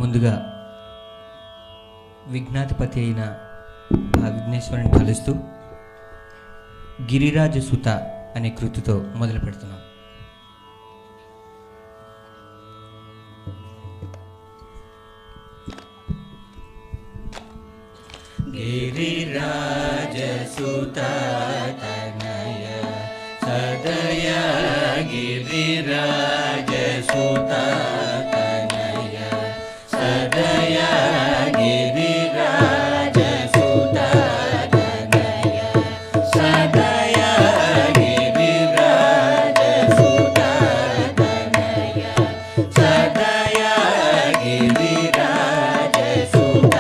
ముందుగా విజ్ఞాధిపతి అయిన ఆ విఘ్నేశ్వరుని కలుస్తూ గిరిరాజ సుత అనే కృతితో మొదలు పెడుతున్నాం. गिरिराज सुत तनय सदय गिरिराज सुत तनय सदय गिरिराज सुत तनय सदय गिरिराज सुत तनय सदय गिरिराज सुत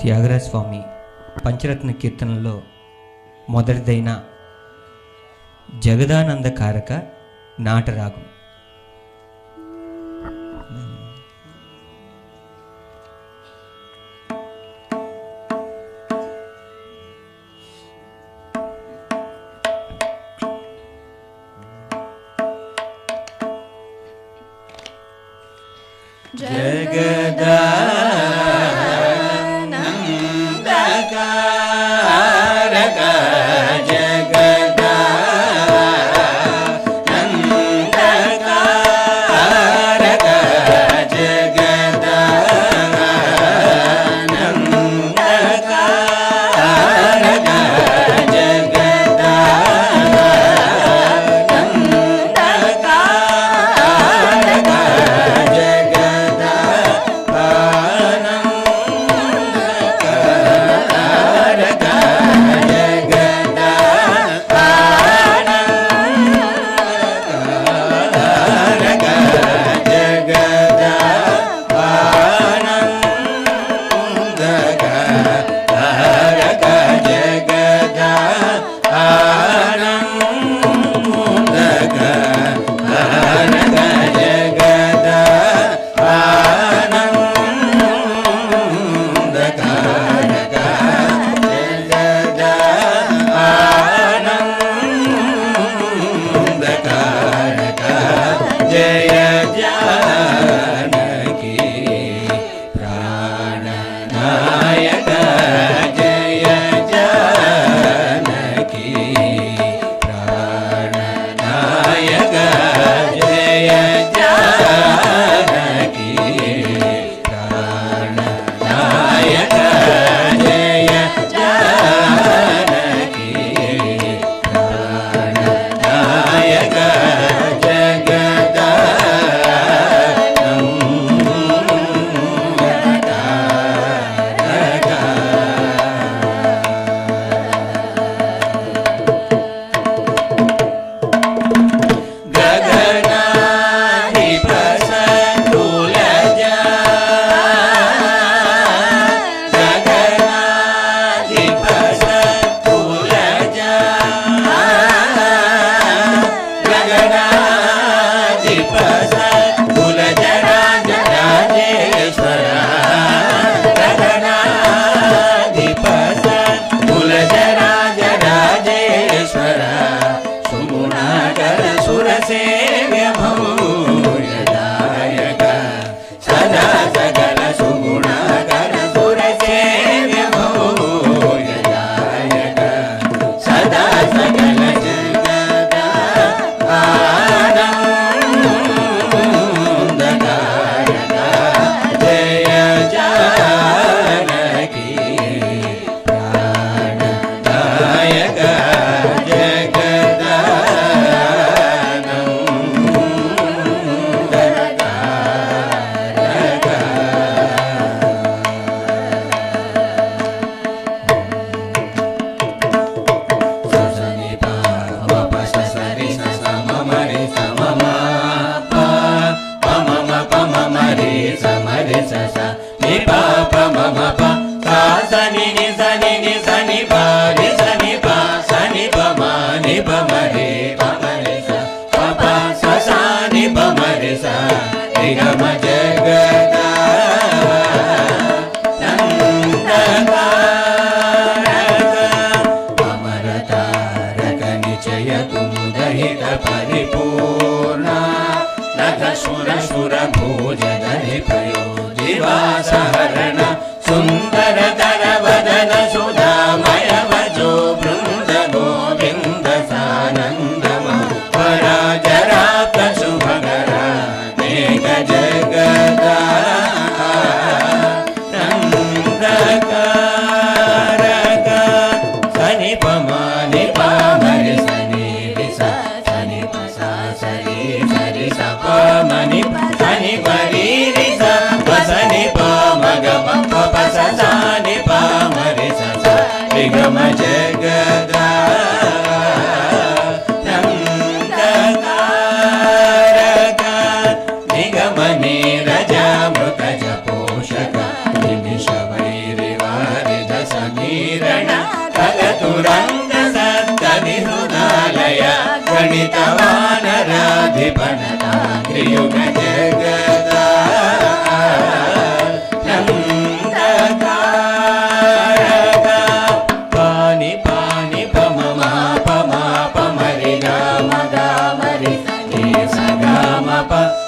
త్యాగరాజ స్వామి పంచరత్న కీర్తనలో మొదటిదైన జగదానందకారక నాటరాగం. ಜಗದಾನಂದಕಾರಕ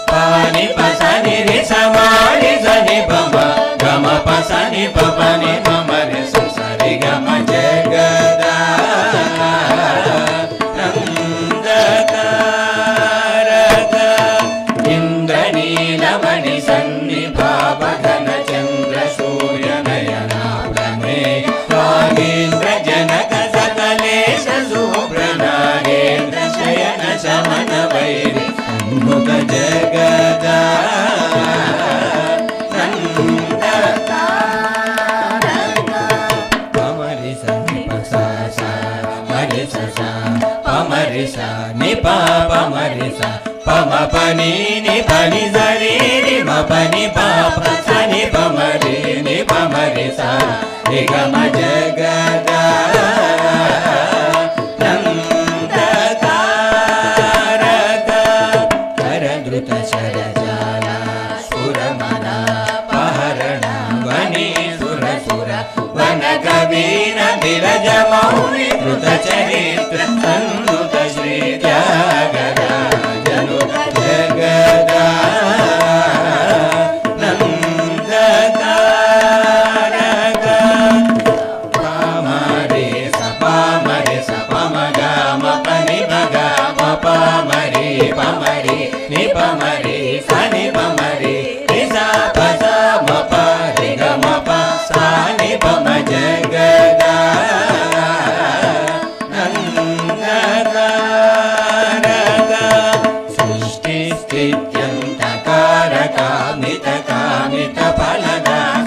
Pani pa sa ni re sa ma ni pa pa ni pa ma re sa sa re ga ma Jagadanandaka Indranilabani Sannibhava Ghana Chandra Surya Nayana Prameya Ragindra Janaka Sakalesha Subhranagendra Shayana Samana Vairi Anmuta Jagadanandaka Pamarisa Nipa Sa Sa Marisa Sa Pamarisa Nipa Pamarisa Pama pani ni pani zari ni ma pani pa pa sa ni pa mari ni pa mari sa ni ga ma Jagadanandaka Karadruta Sharajala Suramana Paharana Vani Sura Sura Vana Kavina Viraja Mauni Druta Charitra Sannuta Shri Tyagara Jagadanandaka Pamarisa Pamarisa Pamaga Mapani Baga Mapamari Pamari Ni Pamari Sani Pamari Nisa Pasa Mapari Gamapa Sani Pama Jagadanandaka Kamita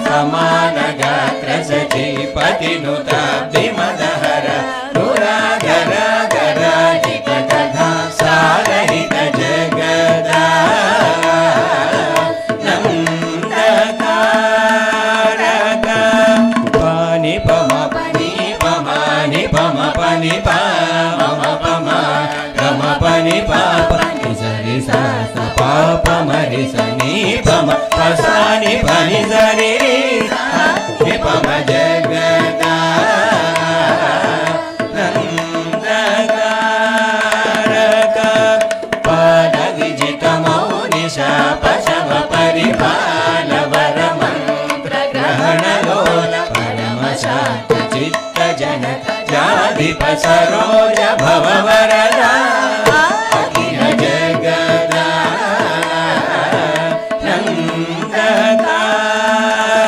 Samana Gatra Sachi Patinuta Bimadahara Nuradhara Gara Jikatadha Sarahita Jagadanandaka Pani Pama Pani Pama Ni Pama Pani Pama Pama Gama Pani Papa Sari Sa Sa Papa Mari Sa Ni Pama Pasani Pani Sari Ni Pama Jagadanandaka Pada Vijita Maunisha Pasava Paripala Varamantra Grahana Lola Paramasata Chitta Janaka Jadipa Saroja Bhava Varada Akira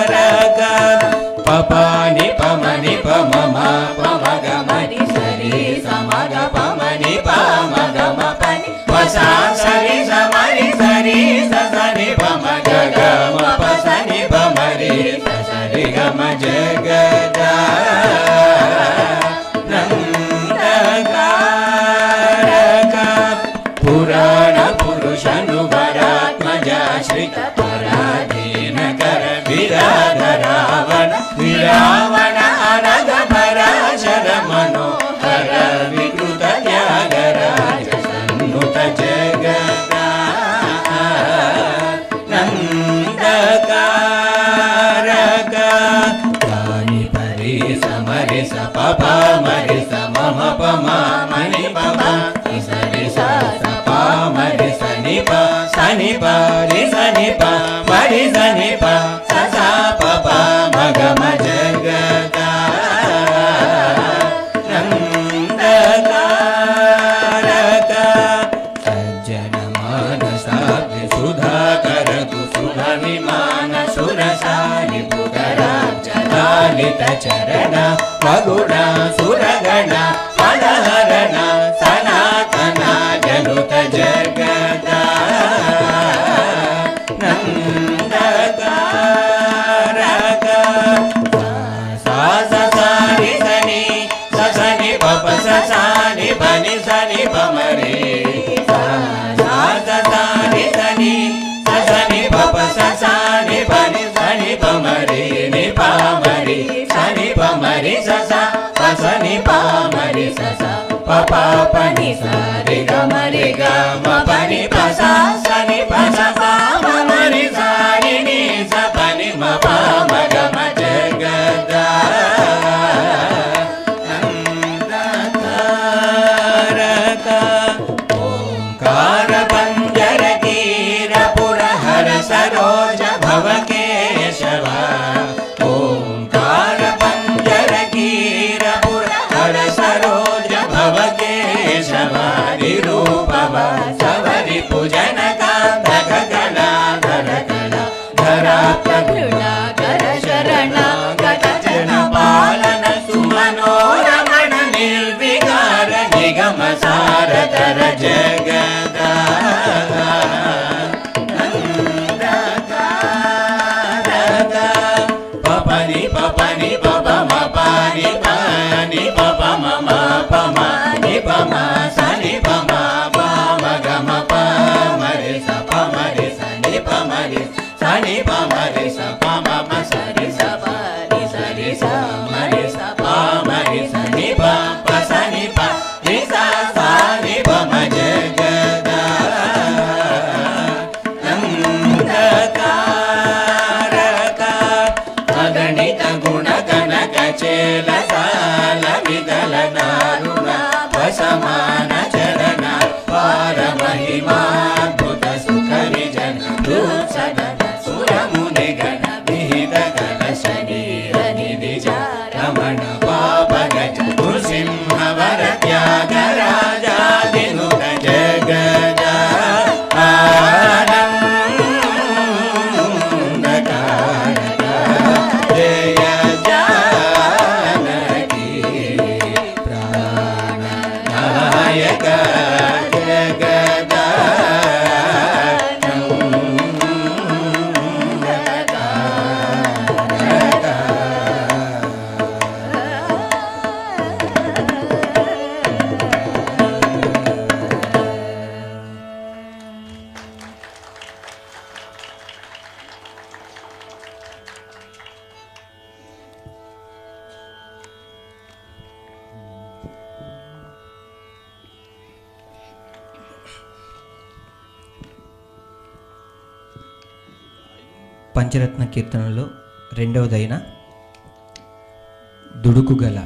Jagadanandaka Papa ni pama ni pama ma pama gama ni sari samaga pama ni pama gama pani pasa sari samari sari sasani pama gama pasani pama ri sasari gama Jagadanandaka Purana Purushanugaratmaja Shrita Paradina Kara Viradharavana Viravana Anaga Parashara Manohara Vikruta Tyagaraja Sannuta Jagadanandaka Pani Parisa Marisa Papa Marisa Mama Pama Mani Papa Isarisa Sapa Marisa Nipa Sanipa Risa Nipa Marisa Nipa Sasa Papa Magama Jagadanandaka Sajjana Manasa Sudhakara Kusudha Vimana Surasani Pukara Jalita Charana Maguna Suragana Padaharana Sanatana Januta Jagadanandaka Sasani Sani Sasani Papa Sasani Pani Sani Pamari Sasani Sani Sasani Papa Sasani Pani Sani Pamari Ni Pamari Sani Pamari Sasa Sasani Pamari Sasa Papa Pani Sari Gama Re Gama Pani Pasa Sani Pasa Pamari Sani Ni Sa Pani Ma Pama Gama Jagadanandaka Omkara Panjara Kira Purahara Saroja Bhava Keshava Om పపని పపని పప మపని పని పప మమ పమ ని పమ సని పమ పమ గమ పమరి స పమరి సని పమరి సని పమరి స పమ సరి స పని సరి స మరి స పమరి సని ప సని ప ని స సని పమ జగద అగణిత గుణ కనక చేల సాల విదల నారుణ వసమాన చరణ పార మహిమాద్భుత సుఖ విజన సదన సురముని గణ విహిత గణ శరీర నిజ రమణ పాప గజ నృసింహ వర త్యాగ రాజా వినుత జగజ పంచరత్న కీర్తనలో రెండవదైన దుడుకుగల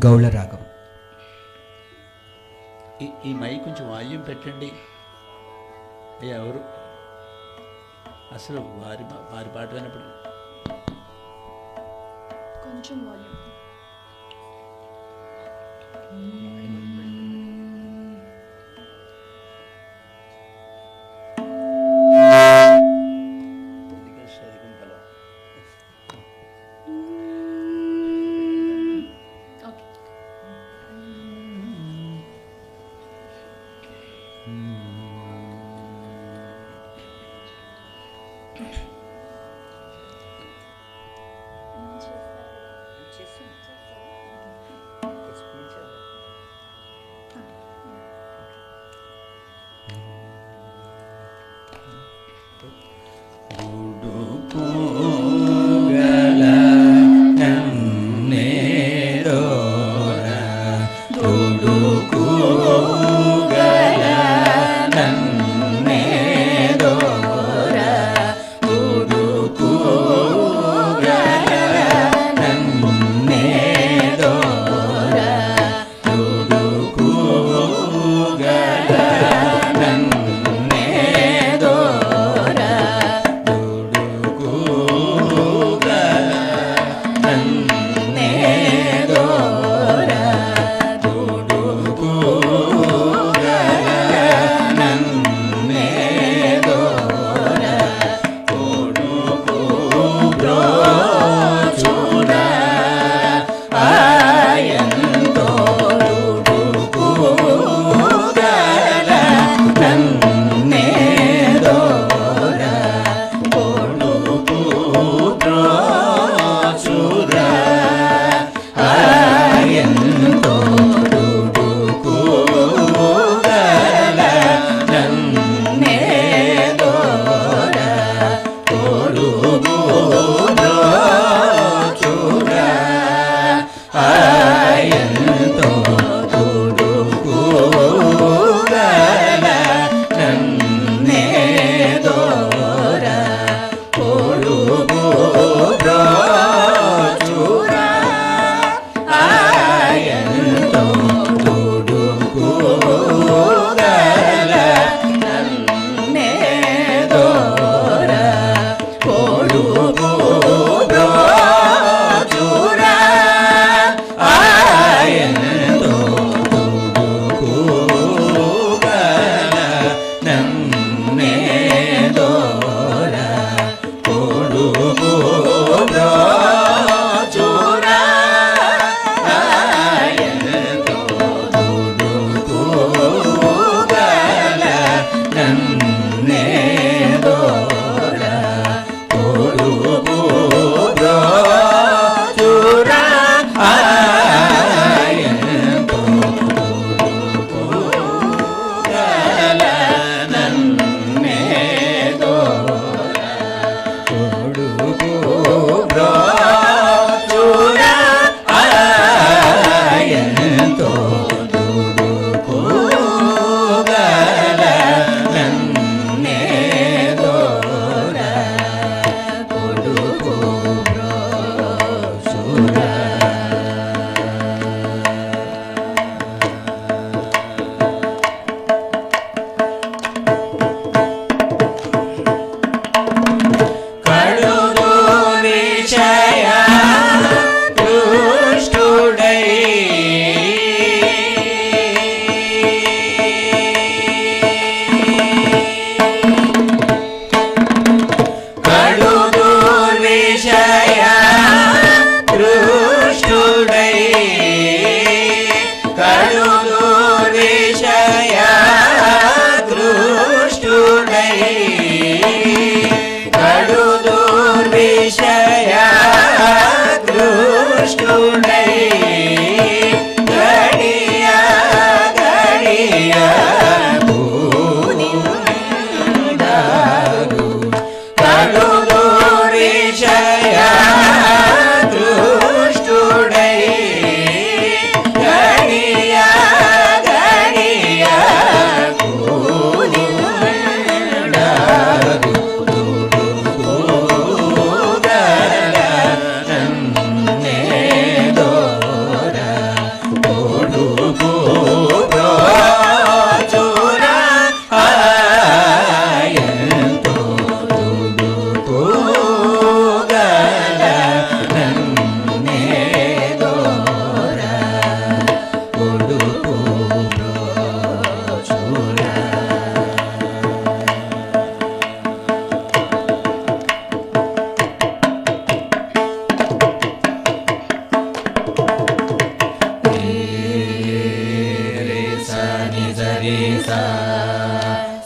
గౌళ రాగం. ఈ మైక్ కొంచెం వాల్యూమ్ పెట్టండి. ఎవరు అసలు వారి పాట వినప్పుడు కొంచెం వాల్యూమ్.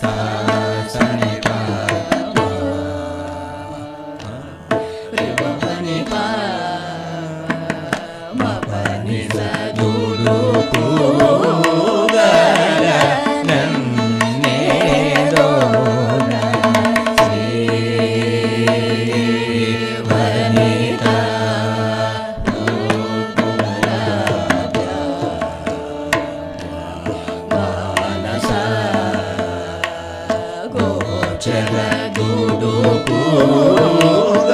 సా సని పా రి పని పా మ పని స దు డు కు గ ల నన్నే దో ర సి వనిత మానస గోచర దుడు కు గ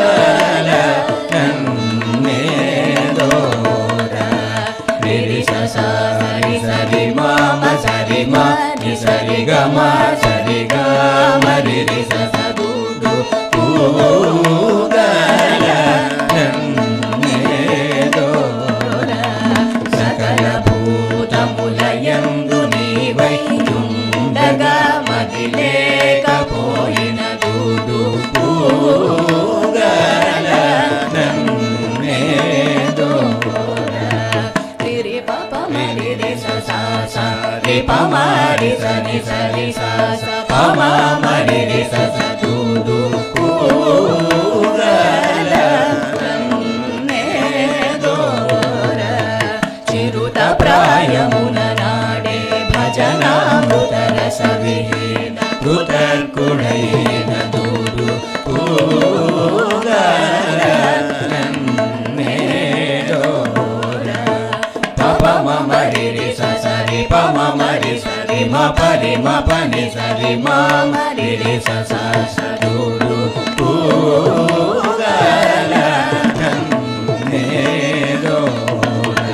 ల నన్నే దో ర రి స స రి స రి మ మ స రి మ ని స రి గ మ స రి గ మ రి రి స స దు డు కు గ ల నన్నే దో ర సకల భూతములయందు నీవై చుండగా మది లేకపోయిన దుడు కు గ ల నన్నే దో ర రి ప ప మ రి రి స స స రి ప మ రి స ని స రి స స ప మ మ రి రి స స దు డు కు గ ల నన్నే దో ర చిరుత ప్రాయమున నాడే భజనామృత రస విహీన కృతర్కుడైన దుడు కు గ ల నన్నే దో ర ప ప మ మ రి రి స స రి ప మ మ రి స రి మ ప రి మ ప ని స రి మ మ రి రి స స స దు డు కు గ ల నన్నే దో ర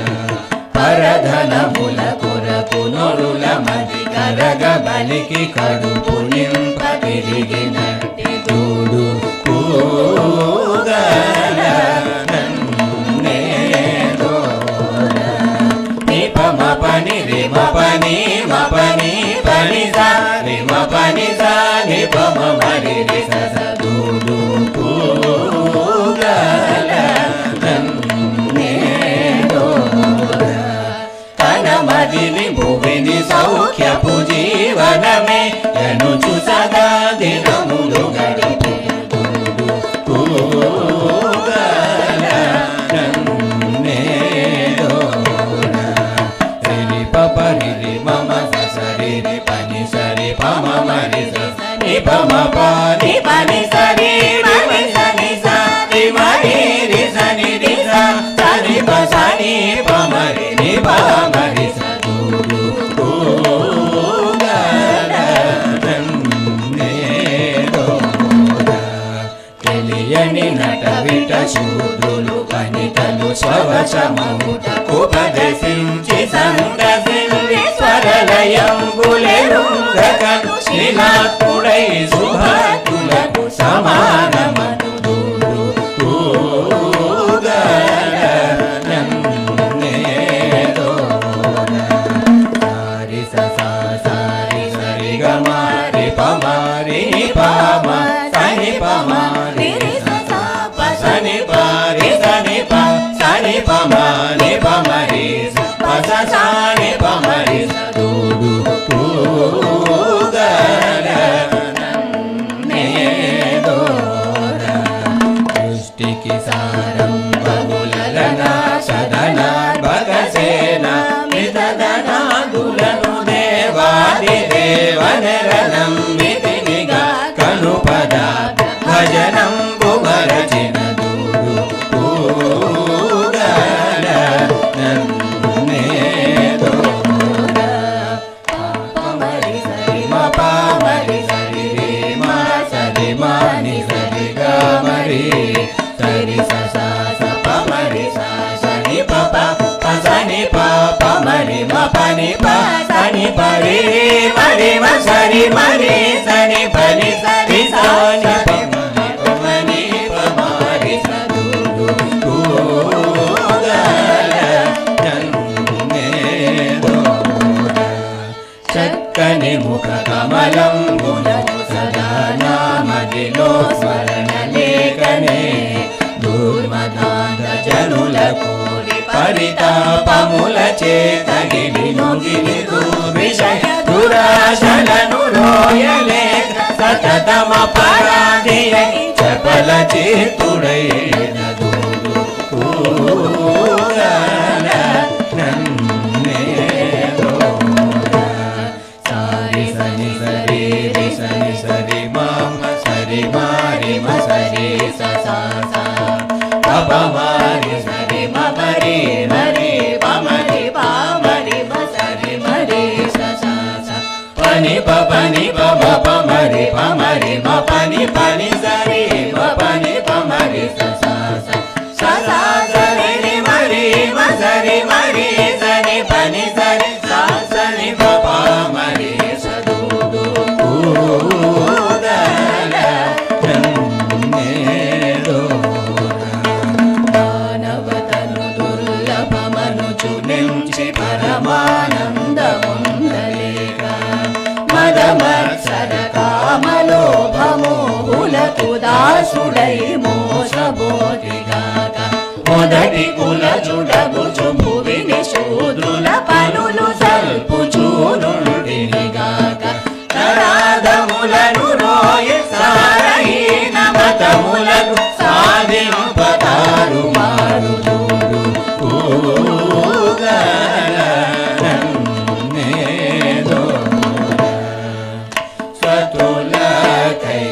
పరధనముల కొరకు నొరుల మది కరగ బలికి కడుపు నింప తిరిగినట్టి దుడు కు గ ల నన్నే దో ర ని ప మ ప ని రి మ ప ని మ ప ని ప ని స రి మ ప ని స ని ప మ మ రి రి స స దు డు కు గ ల నన్నే దో ర తన మదిని భువిని సౌఖ్యపు జీవనమే ఎనుచు సదా దినములు గడిపే దుడు కు గ ల నన్నే దో ర రి ప ప రి రి మ మ స స రి రి ప ని స రి ప మ మ రి స ని ప మ ప ని ప ని స రి రి మ ని స ని స రి మ రి రి స ని రి స స ని ప స ని ప మ రి ని ప మ రి స దు డు కు గ ల నన్నే దో ర తెలియని నట విట శూద్రులు వనితలు స్వవశమముట ఉపదేశించి సందసించి స్వరలయంబులెరుంగకను శ్రీనాథుడై సుభక్తులకు సమానమను దుడు కు గ ల నన్నే దో ర సారి స స సారి సరి గ మ రి ప మ రి ప మ స ని ప మ రి స స ప స ని ప రి స ని ప స ని ప మ ని ప మ రి స ప స స ని ప మ రి స దు డు కు గ ల నన్నే దో ర సృష్టికి సారం బహుళన సదన భగసేన మితదనాదులను దేవాది దేవనరణం విధినిగా కనుపద భజనం బుమరచిన దుడు కు గ ల నన్నే దో ర ప మ రి స రి మ ప మ రి స రి రి మ స రి మ ని స రి గ మ రి స రి స స స ప మ రి స స ని ప ప ప స ని ప ప మ రి మ ప ని ప స ని ప రి మ రి మ స రి మ రి స ని ప ని స రి స ని ప మ ని ప మ రి స దు డు కు గ ల నన్నే దో ర చక్కని ముఖ కమలం గుణము సదా నామదిలో స్మరణ లేఖనే దుర్మదాంత జనుల కోరి ప పరితాపముల చేతగిలి నొగిలి విషయ దురాశలను రోయలేక సతతమ పరాధియ చపల చేతుడైన సారి సని సరి రి సని సరి మామ సరి మారి మ సరి స ప మారి సరి మ మరి మరి ప మరి ప మరి మ సరి మరి స పని ప మరి ప మరి మ పని పని సరి మ పని ప మరి స సరి మరి మ సరి మరి సని పని సరి సని ప మరి స మానవతను దుర్లభమనుచు నుంచి పరమానందముందలేక మదమత్సర కామలోభమోహులకు దాసుడై మోసబోతిగాక మొదటి కుల జుడగుచు భువిని శూద్రుల పనులు సల్పుచూనుండినిగాక తరాదములను రోయ సారహీన మతములను సాధింపతారు మారుడు సతులకై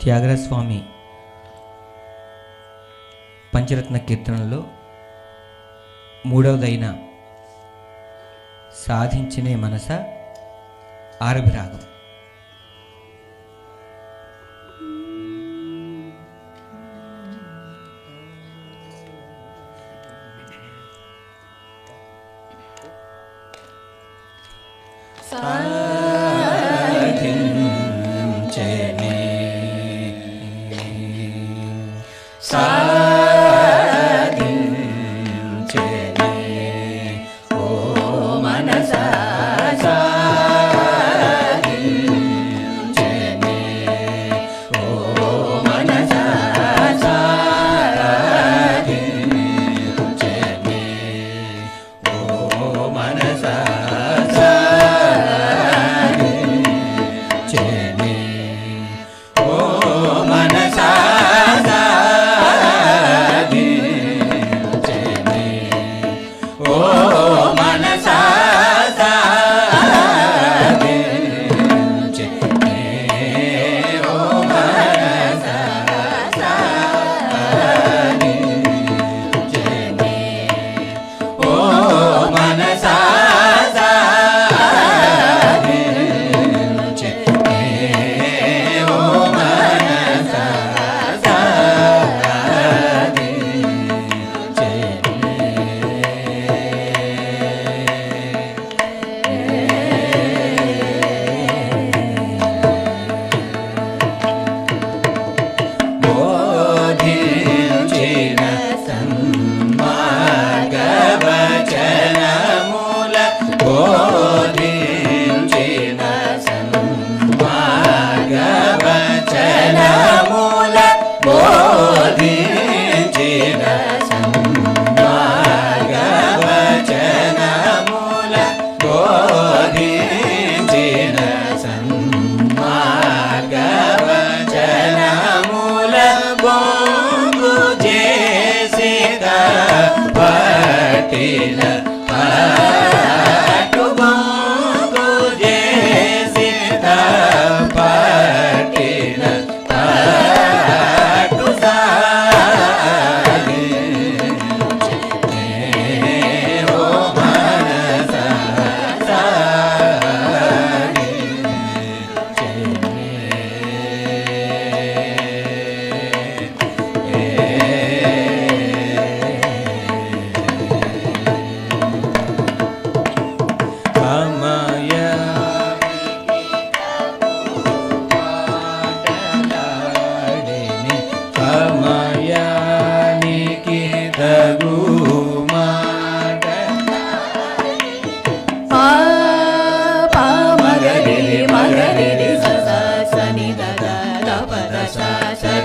త్యాగరాజ స్వామి పంచరత్న కీర్తనలో మూడవదైన సాధించినే మనస ఆరభిరాగం. సాధించనే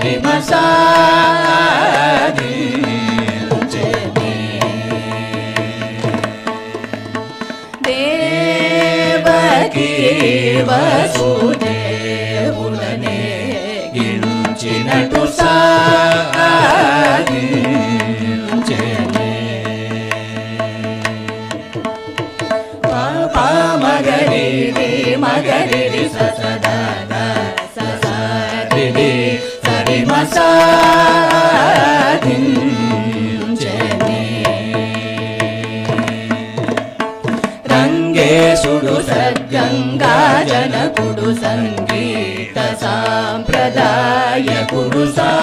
సరి మసా దేవకీ వసుదేవులనే గించినటు సాగించెనే మగరి మగరి సదా సరి సరి మసాధించెనే రంగేశుడు సద్గంగా జనకుడు సంగీత సాంప్రదాయకుడు సాధించెనే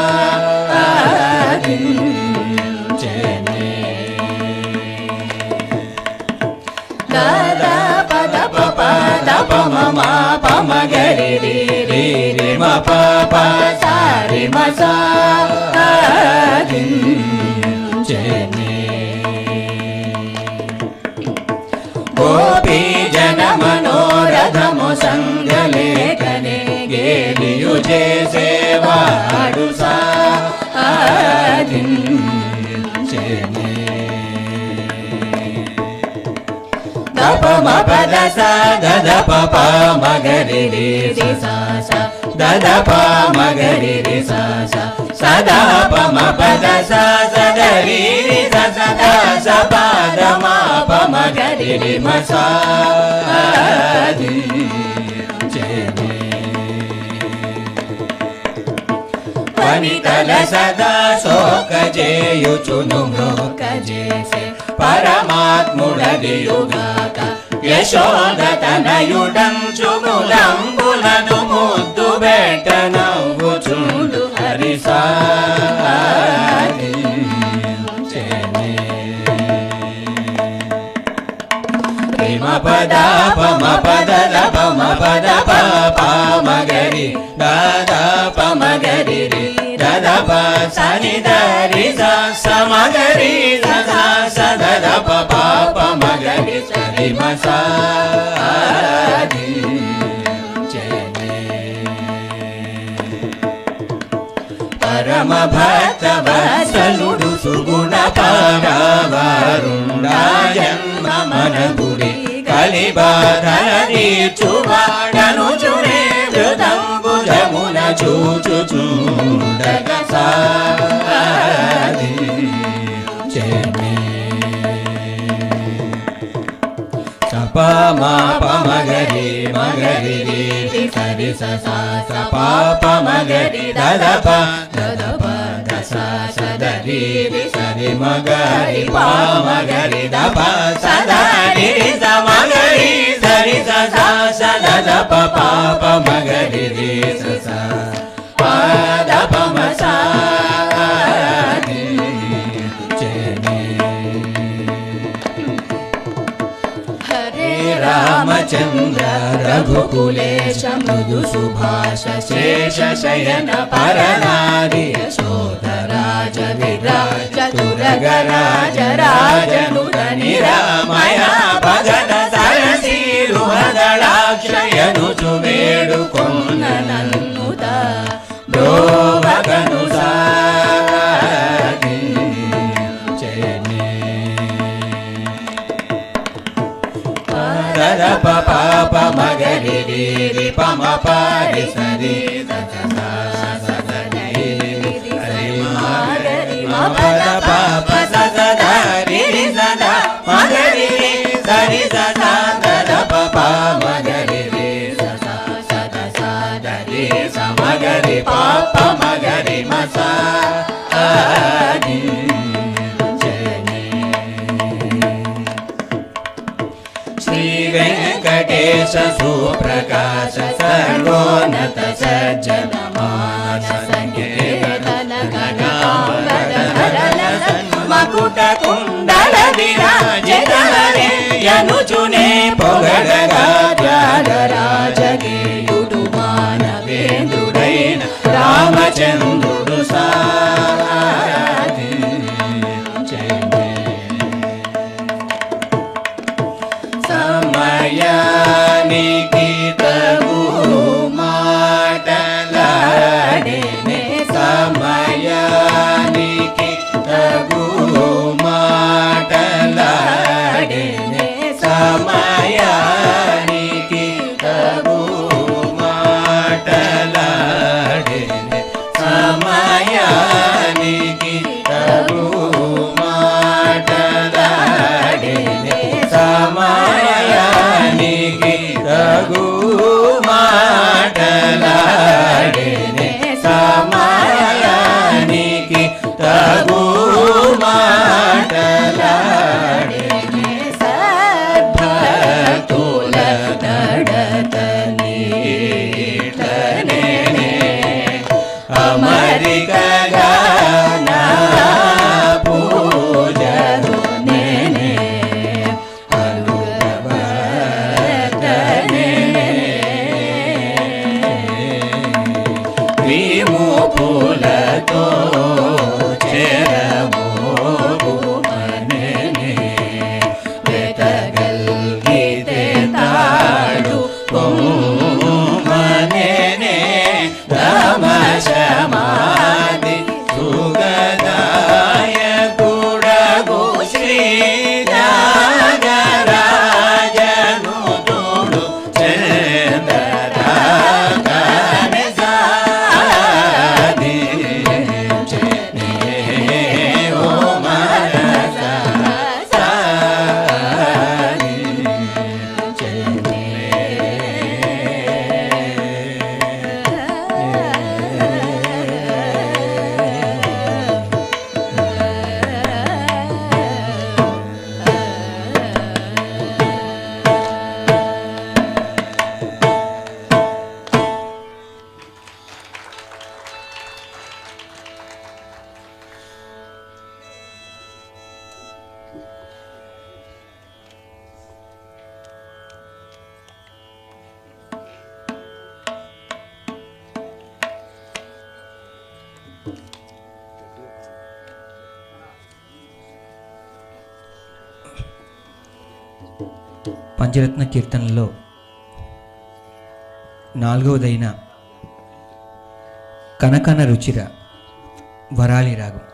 పద పప దప మమ పమగరి రి రి రి మ ప సారి మ సాధించెనే గోపీ జన మనోరథము సంగలేఖనే గేలియు చేసేవాడు సాధించెనే దప మ పద సా దద ప మగరి రి సా సా దద ప మగరి రి సా సా సదా ప మ పద సా సదరి రి స సదా స పద మ ప మగరి రి మ సాధించెనే వనితల సదా శోక చేయుచును మ్రోక చేసే పరమాత్ముడదియుగాక యశోద తనయుడంచు ములంబులను ముద్దు బెట్ట నవ్వుచుండు హరి సాధించెనే మ పద పమ పద దప మ పద ప మగరి దాదా ప మగరి రి దద ప సని దరి స సమగరి సదా సద ప ప మగరి సరి మ సాధించెనే పరమ భక్త వత్సలుడు సుగుణ పరవరుండా జన్మ మనగుడి కలిబాధరి చువాడను చునే మృదంబుజమున చూచుచుండగ సాధించెనే సప మా పమగరి మగరి రి సరి స సా స పాప మగరి దద ప దస సదరి రి సరి మగరి పా మగరి దప సదరి స మగరి సరి స సా సద ప పాప మగరి రి స స పద ప మ సాధించెనే హరే రామచంద్ర రఘుకులేశ మృదు సుభాష శేష శయన పరనారి యశోధరాజ విరాజ తురగరాజ రాజనుత నిరామయ భగన సరసీరు హదళాక్షయనుచు వేడుకొన్న నన్నుత బ్రోవగను సాధించెనే దద ప పాప మగరి రి రి ప మ పరి సరి దద సా సదరి హరి మగరి మ పద పాప సదరి రి సద మగరి రి సరి సద దద ప ప మగరి రి సద సద సదరి స మగరి పాప మగరి మ సాధించెనే శ్రీ వెంకటేశ సుప్రకాశ సర్వోన్నత సజ్జన మానస సంకీర్తన మకుట కుండల విరాజిత హరే యనుచునే పొగడగా త్యాగరాజగేయుడు మానవేంద్రుడైన రామచంద్రుడు సాధించెనే సమయానికి తగు మాటలాడే అమరిక గానా పూజను నేనే అలుగబడనే భీము పూలతో చెరమోగుమనే వెతగల్గితే తాడు పొమ్మనే సమాధి సుగదాయకుడగు శ్రీరాజరాజను తోడు చంద్రరాగని సాధి ఓ మనస సాధి పంచరత్న కీర్తనలో 4వదైన కనకన రుచిర వరాళి రాగం.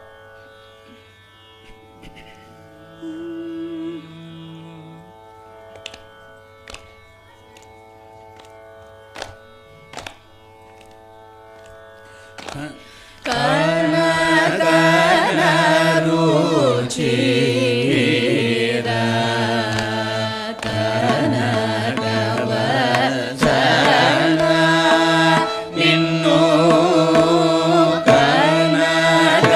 నిన్ను కనక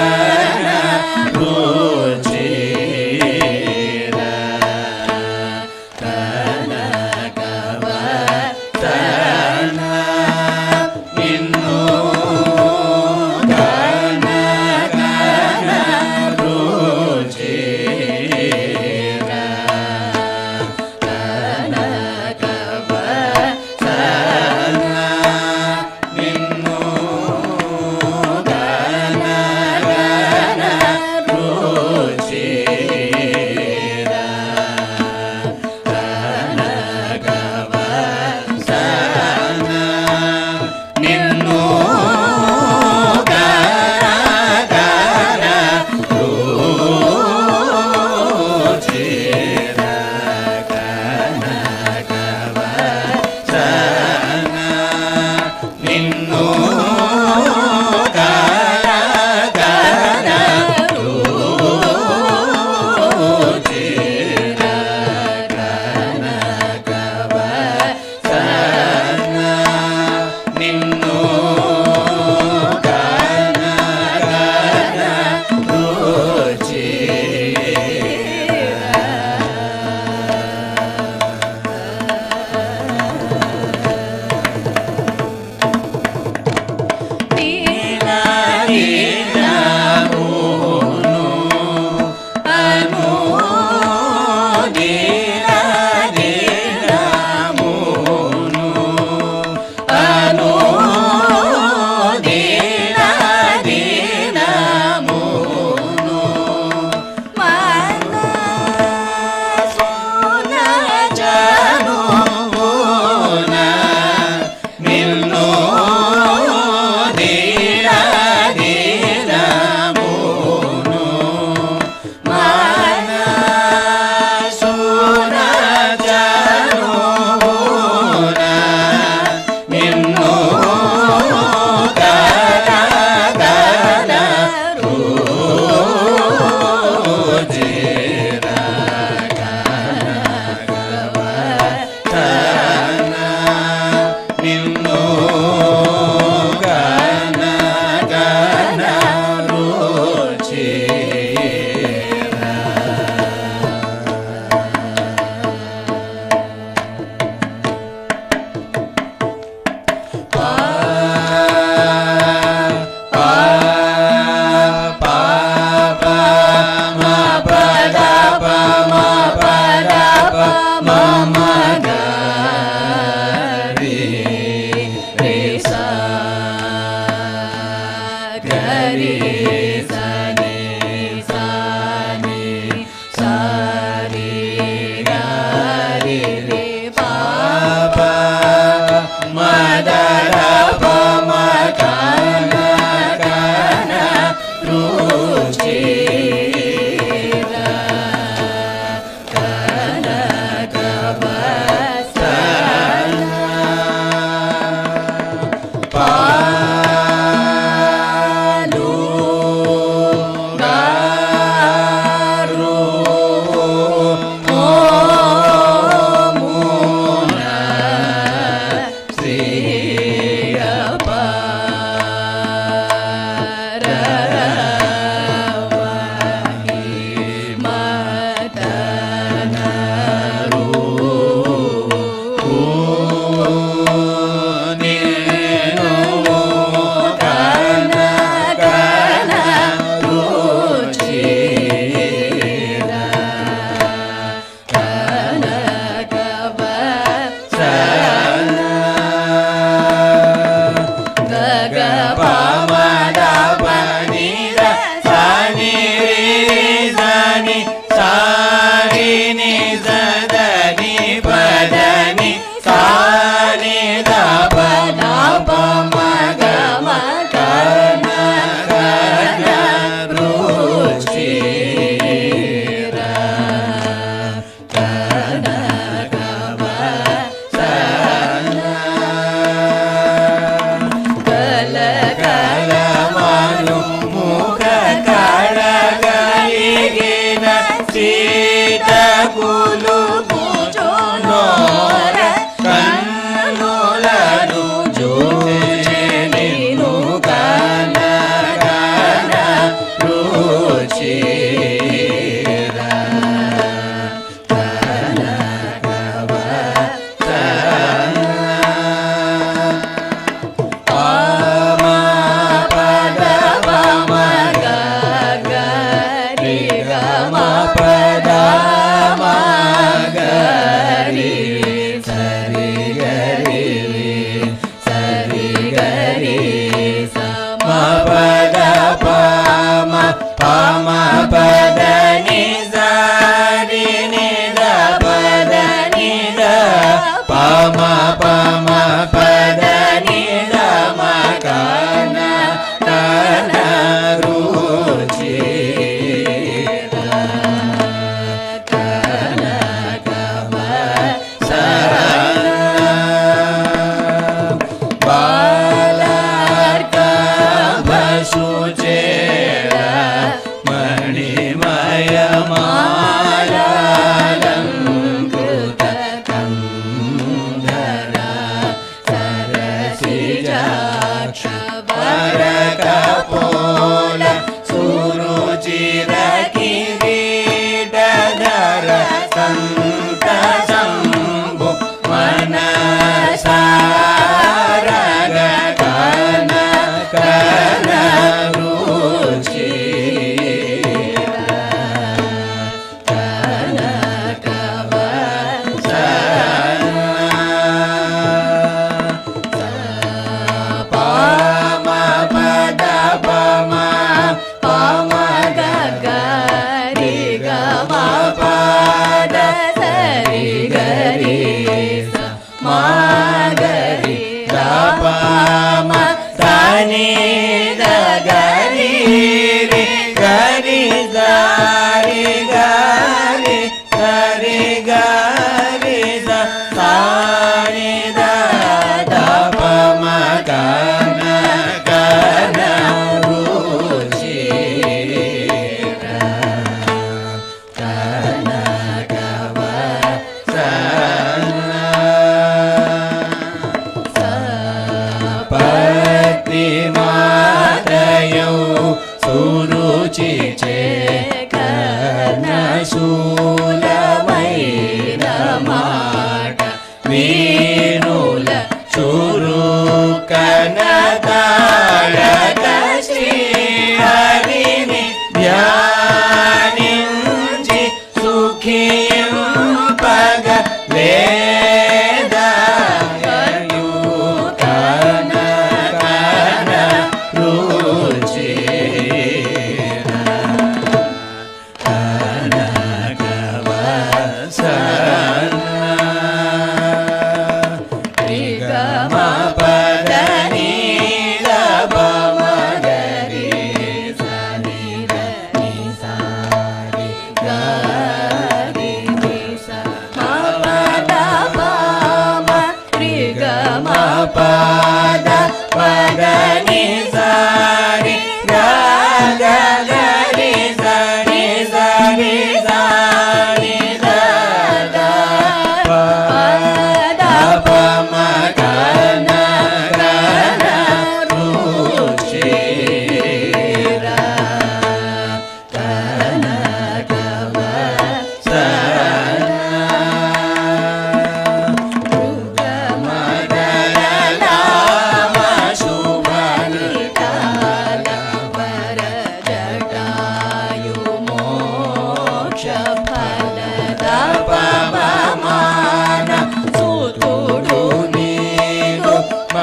Kana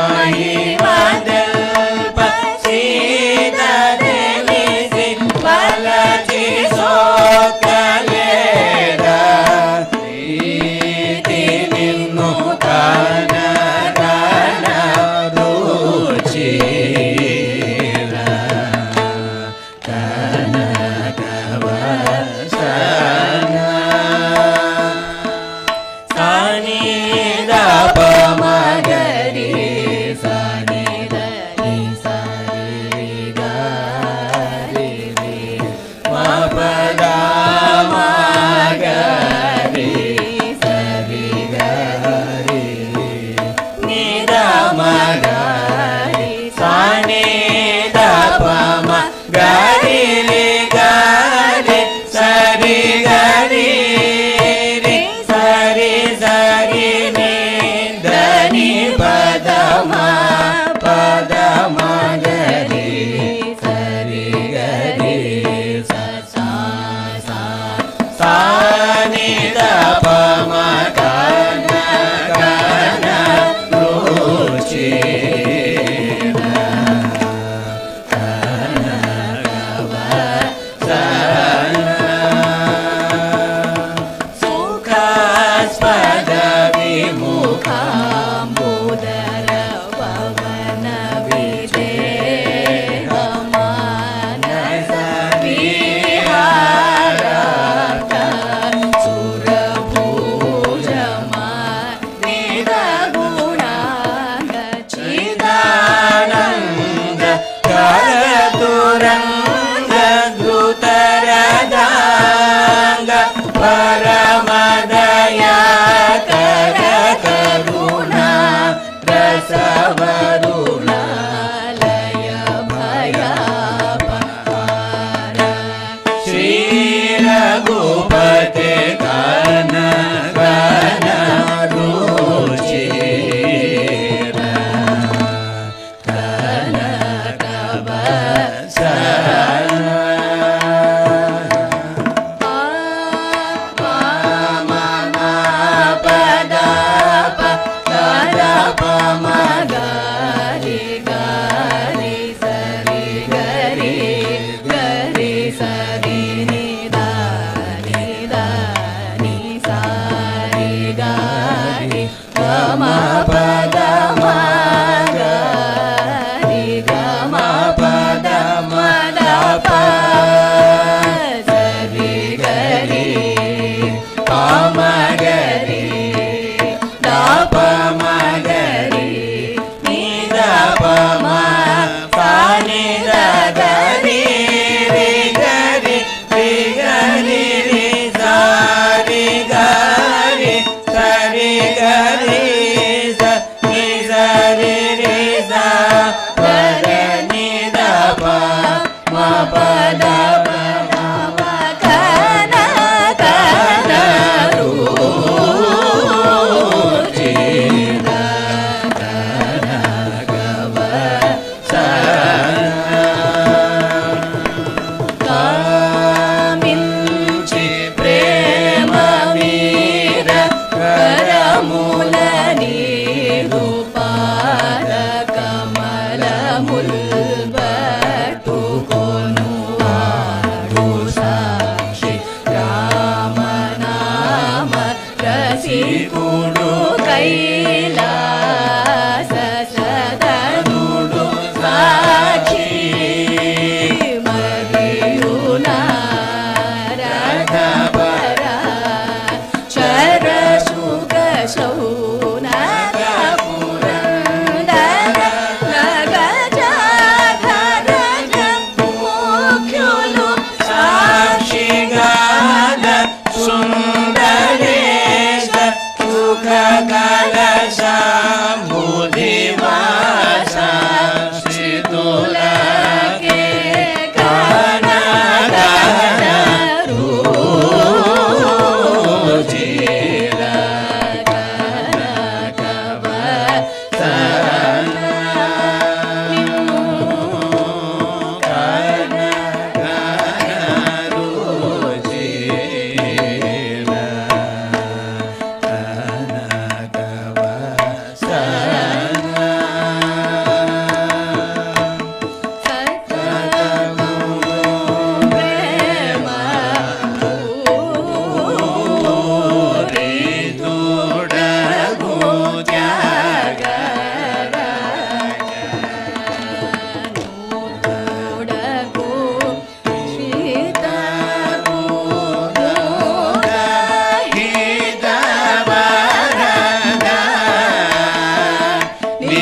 ಮಹಿಮದಲ್ಪ ಸೀತ ತಿಳಿಸಿ ಬಲಚಿ ಸೋಕಲೇದ ಪ್ರೀತಿ ನಿನ್ನು ಕಾನ ಕಾನ ರುಚಿ ಗ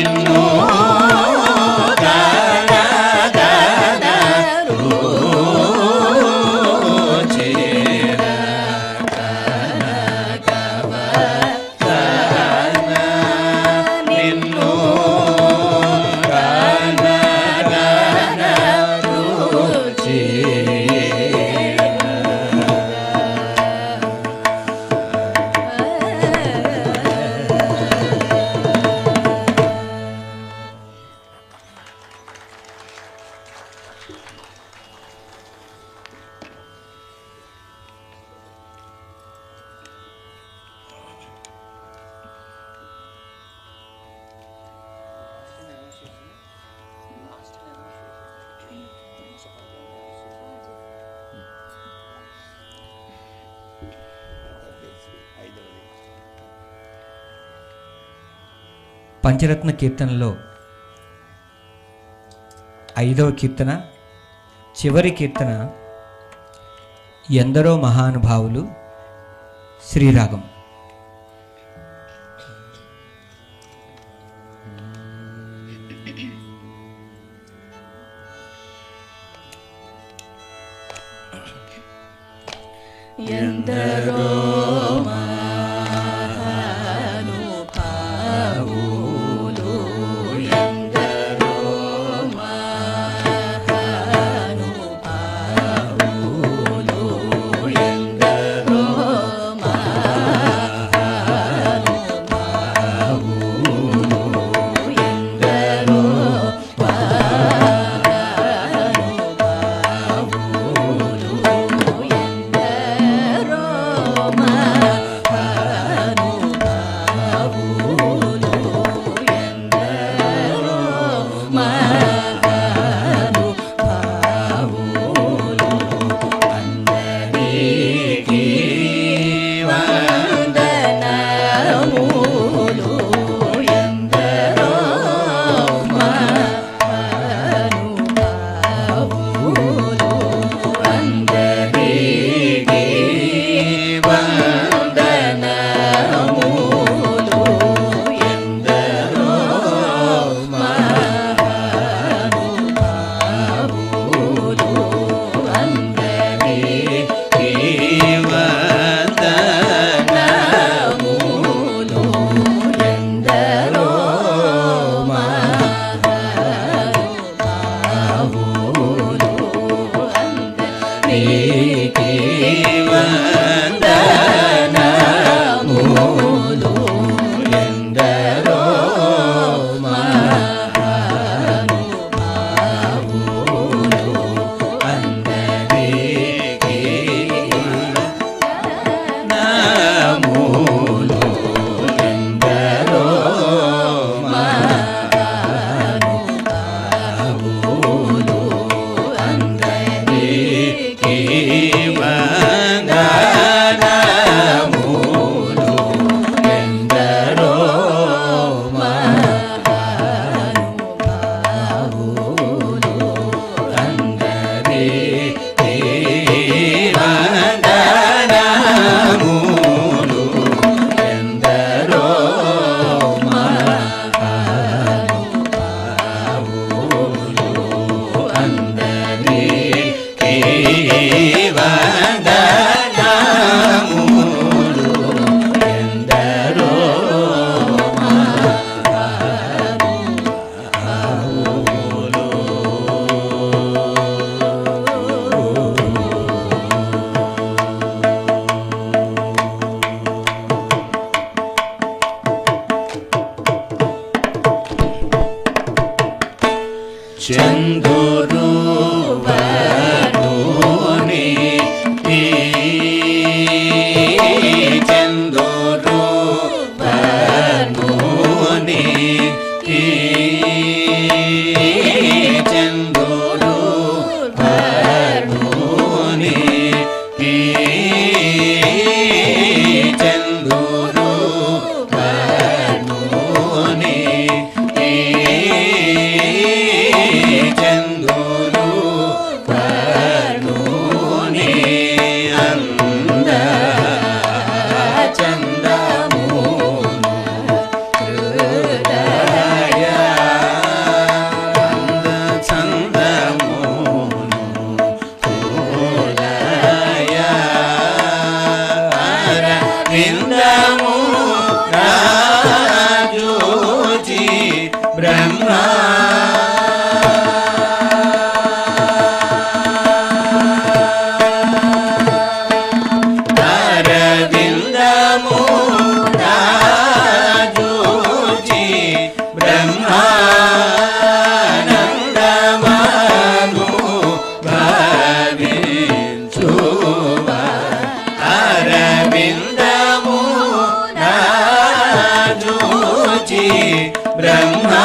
నిన్ను గణ గణ రుచిర కనకవదన నిన్ను గణ గణ రుచిర పంచరత్న కీర్తనలో 5వ కీర్తన చివరి కీర్తన ఎందరో మహానుభావులు శ్రీరాగం. ఎందరో చందూరు బ్రహ్మా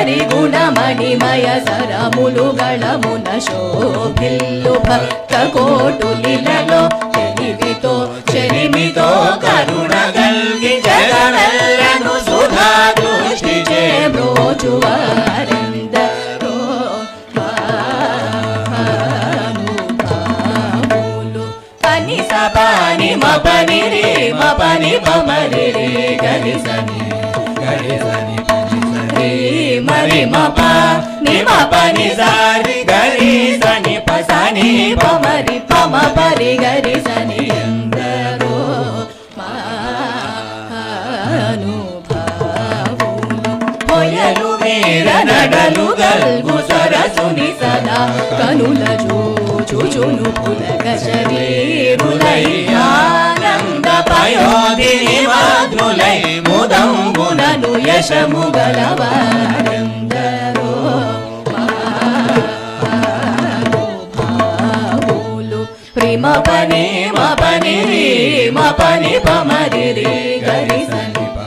హరిగుణమణిమయ సరములు గళమున శోభిల్లు భక్త కోటులిలలో తెలివితో చెలిమితో కరుణ గల్గి జగమెల్లను సుధా దృష్టి చే బ్రోచువారెందరో మహానుభావులు. పని సపాని మపని రే మపని పమరి రే గరి సని మరి మప నిమ పని సారి గరి సని పసని పమరి పమ పరి గరి సని ఎందరో మహానుభావులు. పొయలు మేర నడలు గల్గు సరసుని సదా కనుల చూచును పులక శరీరులై ఆనంద పయోధిని మాద్రులై ముదంబునను యశము గలవారందరో మహానుభావులు. మ పని మ పని రి మ పని ప మరి రి గరి సని ప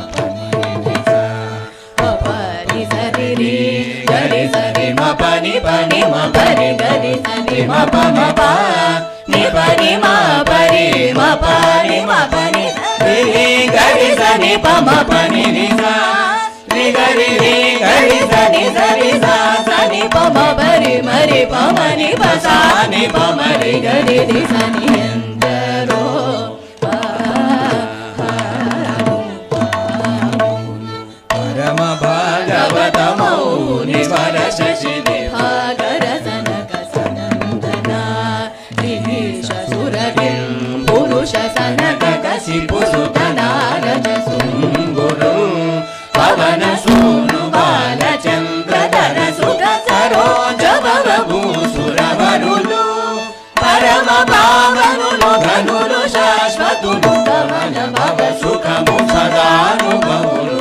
పని సరి రి గరి సరి మ పని మ పరి గరి సని మ ప మ ప ని పని మ పరి మ పని మ పని రి గరి సని ప మ పని రి సా రి గరి సని సరి సా సని ప మ పరి మరి ప మని ప సా ని ప మరి గరి రి సని ఎందరో పరమ భాగవతమౌని వరశశి భాగర సనక సనందన దినేశ సురవిం పురుష సనక కశిపు సుతనారజ సుంగురు పవన సూను బాలచంద్రధర సుఖ సరోజ భూసురవరులు పరమ పావనులు ధనులు శాశ్వతులు గమన భవ సుఖము సదానుభవులు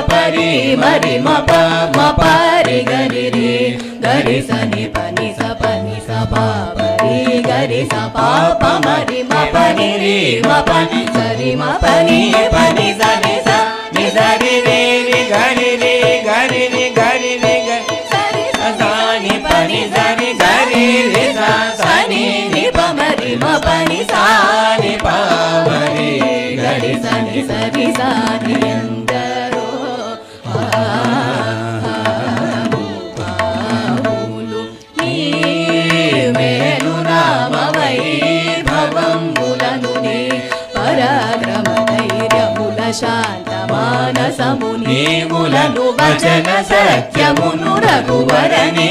పరి మరి మ ప మ పరి గరి రి గరి సని పని స ప పరి గరి స ప ప మరి మ పని రి మ పని సరి మ పని పని సని స ని సరి రి రి గరి రి గరి రి గరి రి సరి సని పని సరి గరి రి స సని ని ప మరి మ పని సా ని ప మరి గరి సని సరి సా ని ఎందరో నీవేను నామ వైభవంబులను నీ పరాక్రమ ధైర్యముల శాంత మానసముని నీవులను వచన సత్యమును రఘువరని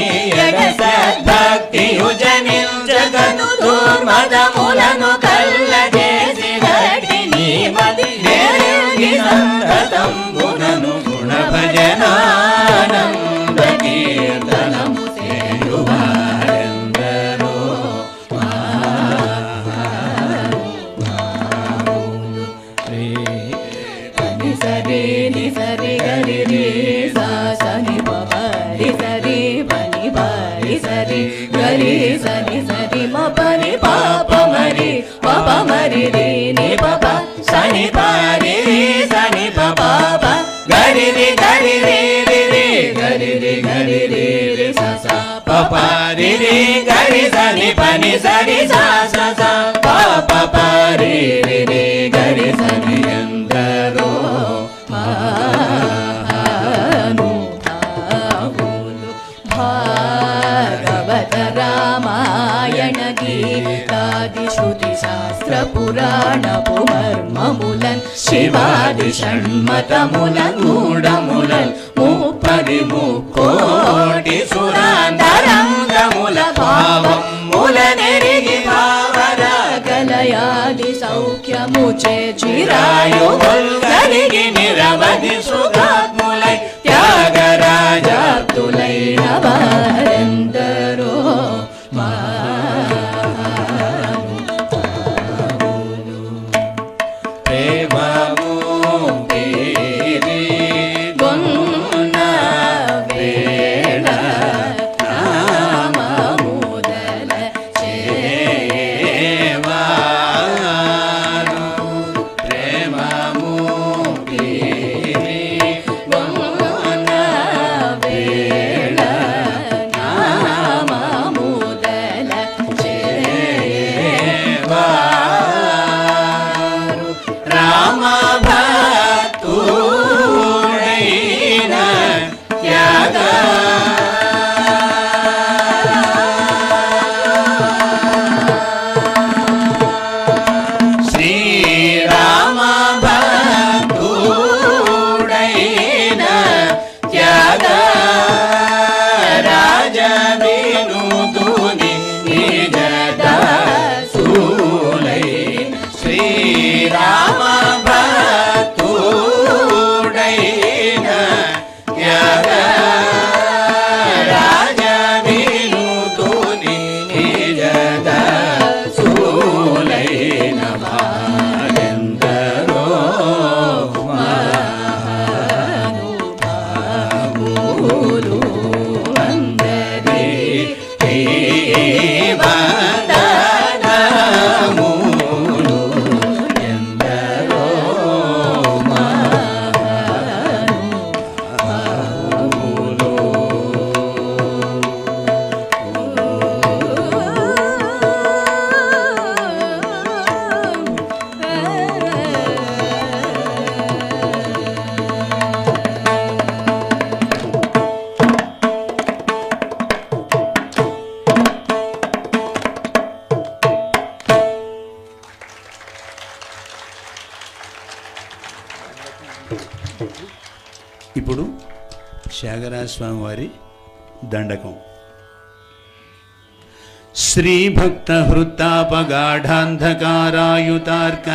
సద్భక్తియు జనించగను దుర్మదములను కల్లజేసి గట్టి నీ మది సంతతంబునను గుణ భజనానంద కీర్తనము సేయువారెందరో పని సరి ని సరి గరి రి సా సని ప మరి సరి పని పరి సరి గరి సని సరి మ పని ప ప మరి ప ప మరి రి ని ప ప సని పరి సని ప ప ప గరి రి గరి రి రి రి గరి రి గరి రి రి స స ప ప రి రి గరి సని పని సరి స స స ప ప ప రి రి రి గరి సని ఎందరో మహానుభావులు భాగవత రామాయణ గీతాది శృతి శాస్త్ర పురాణపు మర్మములన్ శివాది షణ్మతములన్ మూఢములన్ ముప్పది ముక్కోటి సురాంతరంగముల భావం ములనెరిగి భావరాగలయాది సౌఖ్యము చే చిరాయువుల్ కలిగి నిరవధి సుఖాత్ములై త్యాగరాజాప్తులైన వారెందరో ఇప్పుడు త్యాగరాజ స్వామి వారి దండకం. శ్రీభక్త హృత్తాపగాఢాంధకారాయుతార్క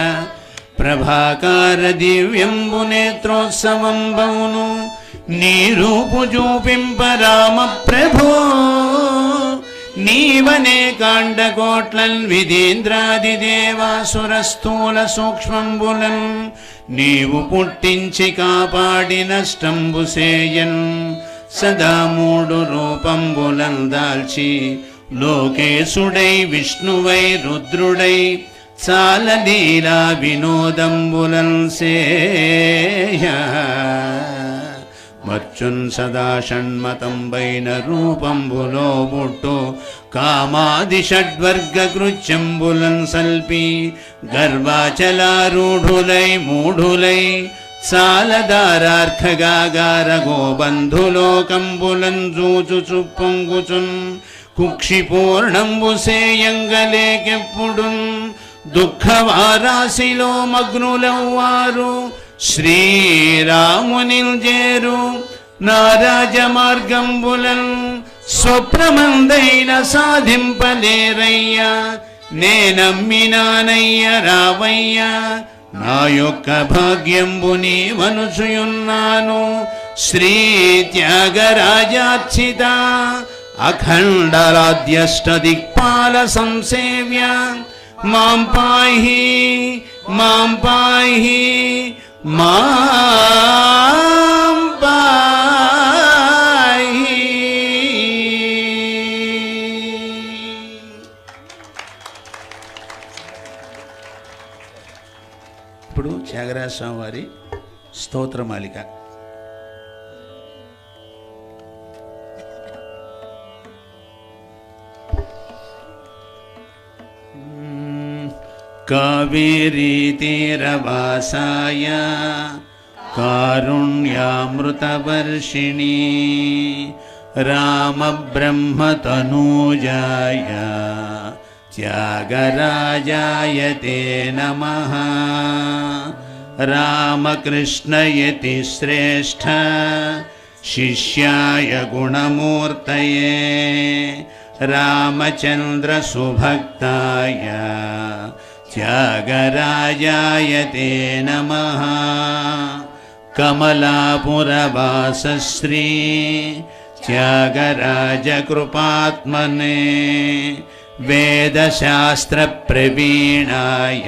ప్రభాకార దివ్యంబు నేత్రోత్సవం బౌను నీ రూపు చూపింప రామ ప్రభో నీవనే కాండకోట్లన్ విధేంద్రాది దేవాసుర స్థూల సూక్ష్మంబులన్ నీవు పుట్టించి కాపాడి నష్టంబు సేయన్ సదా మూడు రూపంబులన్ దాల్చి లోకేశుడై విష్ణువై రుద్రుడై చాల లీలా వినోదంబులన్ సేయ మర్చున్ సదా షణ్మతంబైన రూపంబులో బుట్టు కామాది షడ్వర్గ కృత్యంబులన్ సల్పి గర్వాచలారూఢులై మూఢులై సాలదారార్ఘగాగార గోబంధులోకంబులన్ జూచుచు పొంగుచున్ కుక్షిపూర్ణంబు సేయంగలేకెప్పుడున్ దుఃఖవారాశిలో మగ్నులవ్వారు శ్రీరామునిల్ చేరు నారాజ మార్గంబులన్ స్వప్రమందైన సాధింపలేరయ్యా నేనమ్మినానయ్య రావయ్యా నా యొక్క భాగ్యంబు నీ మనసుయున్నాను శ్రీ త్యాగరాజార్చిత అఖండరాధ్యష్ట దిక్పాల సంసేవ్య మాం పాహి మాం పాహి మాం పాహి. ఇప్పుడు త్యాగరాజ స్వామి వారి స్తోత్రమాలిక. కావేరీ తీరవాసాయ కారుణ్యామృతవర్షిణి రామ బ్రహ్మతనూజాయ త్యాగరాజాయ తే నమః. రామకృష్ణయతి శ్రేష్ఠ శిష్యాయ గుణమూర్తయే రామచంద్ర సుభక్తాయ త్యాగరాజాయ తే నమః. కమలాపురవాసశ్రీ త్యాగరాజ కృపాత్మనే వేదశాస్త్ర ప్రవీణాయ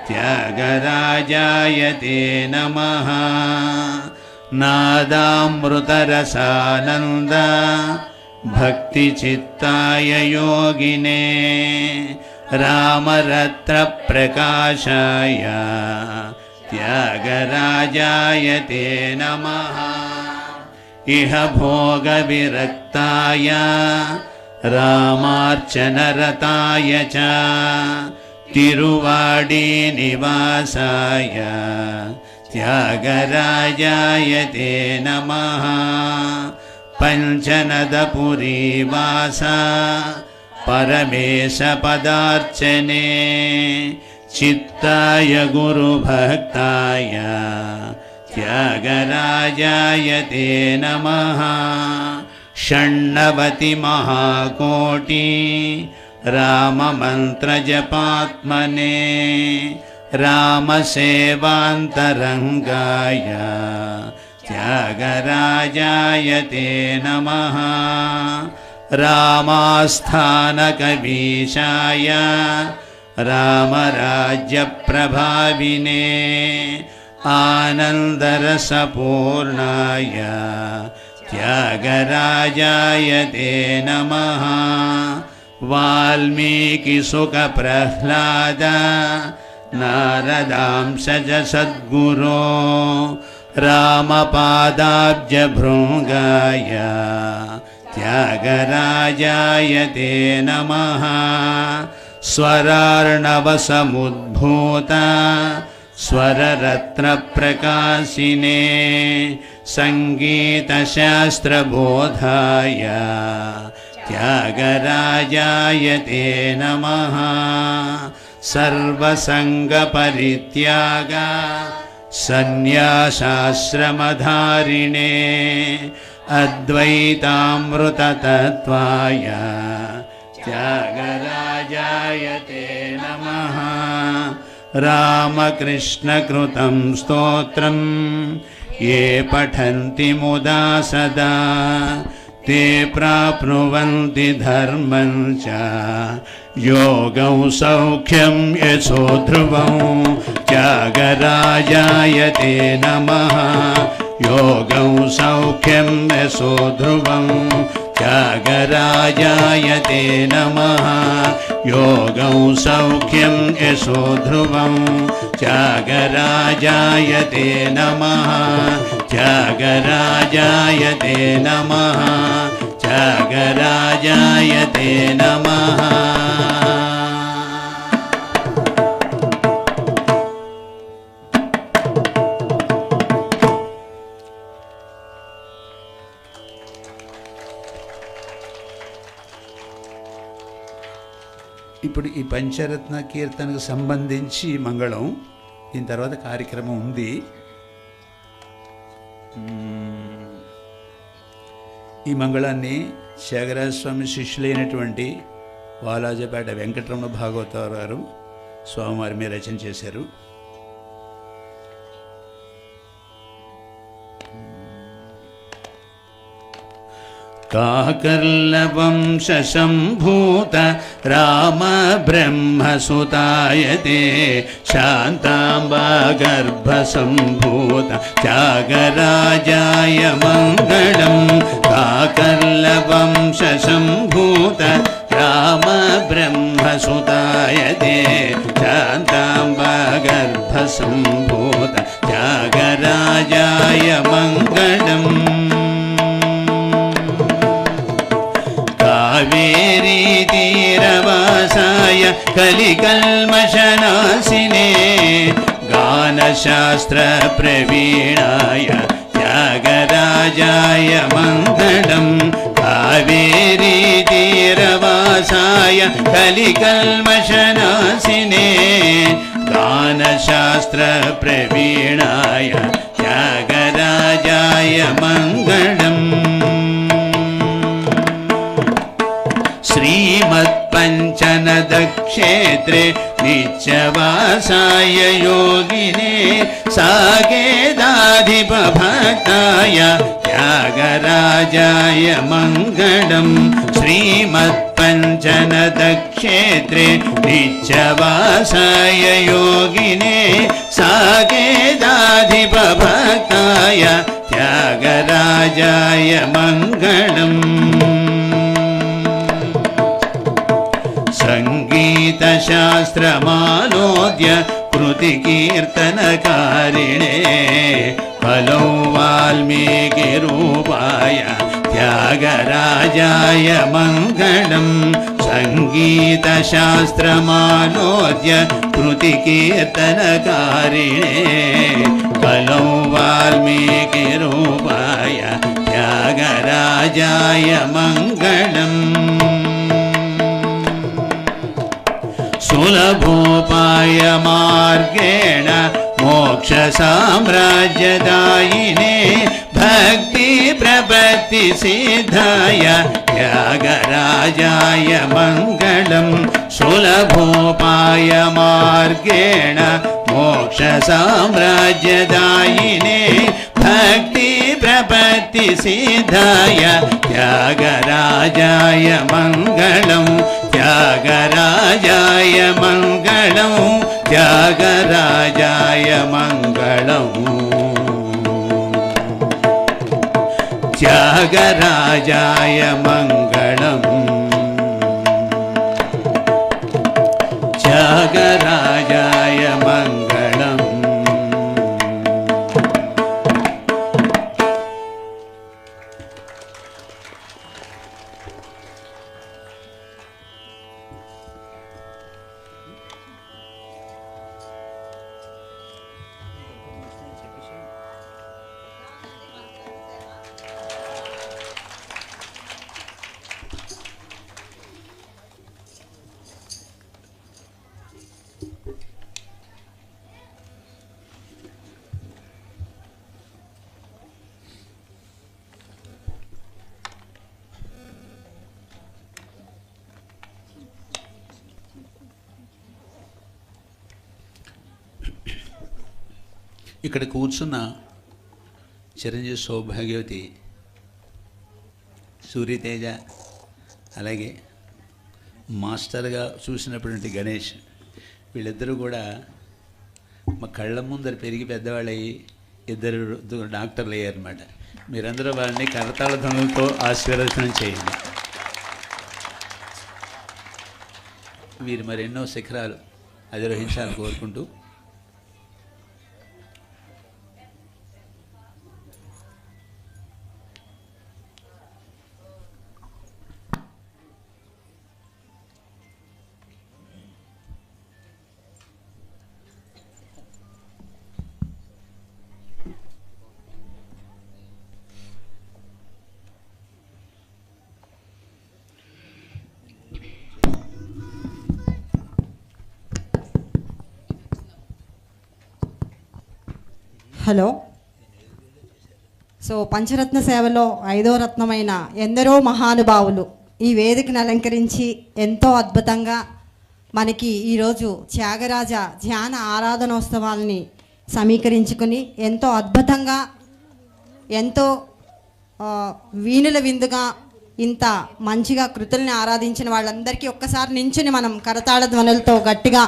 త్యాగరాజాయ తే నమః. నాదామృతరసానంద భక్తి చిత్తాయ యోగినే రామరత్న ప్రకాశాయ త్యాగరాజాయ తే నమః. ఇహ భోగ విరక్తాయ రామార్చనరతాయ చ తిరువాడి నివాసాయ త్యాగరాజాయ తే నమః. పంచనదపురీవాస పరమేశ పదార్చనే చిత్తాయ గురుభక్తాయ త్యాగరాజాయ తే నమః. షణ్ణవతి మహాకోటి రామమంత్రజపాత్మనే రామసేవాంతరంగాయ త్యాగరాజాయ తే నమః. రామాస్థానకవీశాయ రామరాజ్యప్రభావినే ఆనందరసపూర్ణాయ త్యాగరాజాయ తే నమః. వాల్మీకిసుఖప్రహ్లాద నారదాంశజ సద్గురో రామపాదాబ్జభృంగాయ త్యాగరాజాయ తే నమః. స్వరార్ణవసముద్భూత స్వరరత్నప్రకాశినే సంగీతశాస్త్రబోధాయ త్యాగరాజాయ తే నమః. సర్వసంగపరిత్యాగ सन्न्यासाश्रमधारिणे अद्वैतामृततत्त्वाय त्यागराजाय ते नमः। रामकृष्णकृतं स्तोत्रं ये पठन्ति मुदा सदा ते प्राप्नुवन्ति धर्मं च योगं सौख्यं यशो ध्रुवं। त्यागराजाय ते नमः। योगं सौख्यं यशो ध्रुवं। त्यागराजाय ते नमः। योगं सौख्यं यशो ध्रुवं। त्यागराजाय ते नमः। त्यागराजाय ते नमः। त्यागराजाय ते नमः। ఇప్పుడు ఈ పంచరత్న కీర్తనకు సంబంధించి మంగళం, దీని తర్వాత కార్యక్రమం ఉంది. ఈ మంగళాన్ని త్యాగరాజస్వామి శిష్యులైనటువంటి వాలాజపేట వెంకటరమణ భాగవతారు గారు స్వామివారి మీద రచన చేశారు. काकर्लवंशसम्भूत राम ब्रह्मसुताय ते शान्ताम्बा गर्भसम्भूत त्यागराजाय मङ्गलं। काकर्लवंशसम्भूत राम ब्रह्मसुताय ते शान्ताम्बा गर्भसम्भूत त्यागराजाय मङ्गलम्। कावेरी तीरवासाय कलिकल्मषनाशिने गानशास्त्रप्रवीणाय त्यागराजाय मङ्गलं। कावेरी तीरवासाय कलिकल्मषनाशिने गानशास्त्रप्रवीणाय त्यागराजाय मङ्गलम्। श्रीमत्पञ्चनदक्षेत्रे नित्यवासाय योगिने साकेताधिपभक्ताय त्यागराजाय मङ्गलं। श्रीमत्पञ्चनदक्षेत्रे नित्यवासाय योगिने साकेताधिपभक्ताय त्यागराजाय मङ्गलम्। संगीतशास्त्रमालोद्य कृतिकीर्तनकारिणे फलो वाल्मीकिरूपाय त्यागराजाय मङ्गलं। संगीतशास्त्रमालोद्य कृतिकीर्तनकारिणे फलो वाल्मीकिरूपाय त्यागराजाय मङ्गलम्। सुलभोपाय मार्गेण मोक्षसाम्राज्यदायिने भक्ति प्रपत्ति सिद्धाय त्यागराजाय मङ्गलं। सुलभोपाय मार्गेण मोक्षसाम्राज्यदायिने भक्ति प्रपत्ति सिद्धाय त्यागराजाय मङ्गलं। त्यागराजाय मङ्गलं। त्यागराजाय मङ्गलं। त्यागराजाय मङ्गलं। त्यागराजाय मङ्गलम्। ఇక్కడ కూర్చున్న చిరంజీవి సౌభాగ్యవతి, సూర్యతేజ, అలాగే మాస్టర్గా చూసినటువంటి గణేష్, వీళ్ళిద్దరూ కూడా మా కళ్ళ ముందర పెరిగి పెద్దవాళ్ళయ్యి ఇద్దరు డాక్టర్లు అయ్యారన్నమాట. మీరందరూ వాళ్ళని కరతాళ ధ్వనులతో ఆశీర్వచనం చేయండి. వీరు మరెన్నో శిఖరాలు అధిరోహించాలని కోరుకుంటూ హలో. సో పంచరత్న సేవలో 5వ రత్నమైన ఎందరో మహానుభావులు ఈ వేదికను అలంకరించి ఎంతో అద్భుతంగా మనకి ఈరోజు త్యాగరాజ ధ్యాన ఆరాధనోత్సవాల్ని సమీకరించుకుని ఎంతో అద్భుతంగా ఎంతో వీణుల విందుగా ఇంత మంచిగా కృతుల్ని ఆరాధించిన వాళ్ళందరికీ ఒక్కసారి నించుని మనం కరతాళ ధ్వనులతో గట్టిగా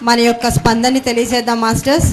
మన యొక్క స్పందనని తెలియజేద్దాం మాస్టర్స్.